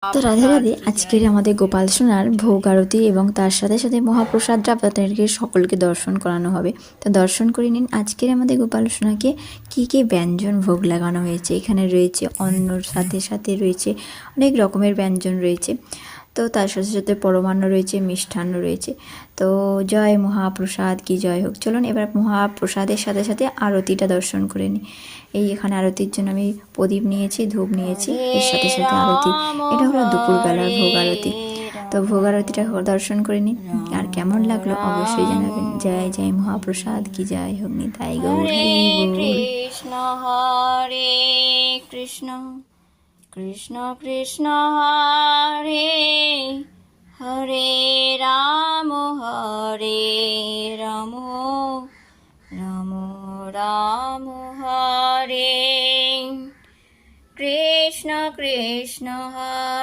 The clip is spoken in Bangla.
তো রাধে রাধে। আজকের আমাদের গোপাল সোনার ভোগ আরতি এবং তার সাথে সাথে মহাপ্রসাদটা আপনাদেরকে সকলকে দর্শন করানো হবে। তো দর্শন করে নিন আজকের আমাদের গোপাল সোনাকে কী কী ব্যঞ্জন ভোগ লাগানো হয়েছে। এখানে রয়েছে অন্নর সাথে সাথে রয়েছে অনেক রকমের ব্যঞ্জন রয়েছে। তো তার সাথে সাথে পরমান্ন রয়েছে, মিষ্টান্ন রয়েছে। তো জয় মহাপ্রসাদ কি জয় হোক। চলুন এবার মহাপ্রসাদের সাথে সাথে আরতিটা দর্শন করে নিই। এই এখানে আরতির জন্য আমি প্রদীপ নিয়েছি, ধূপ নিয়েছি, এর সাথে সাথে আরতি। এটা হলো দুপুরবেলার ভোগ আরতি। তো ভোগ আরতিটা দর্শন করে নিন। আর কেমন লাগলো অবশ্যই জানাবেন। জয় জয় মহাপ্রসাদ কি জয় হোক। নিতাই গৌর হরি বল। কৃষ্ণ হরে কৃষ্ণ কৃষ্ণ কৃষ্ণ হরে হরে রাম রাম রাম হরে কৃষ্ণ কৃষ্ণ হরে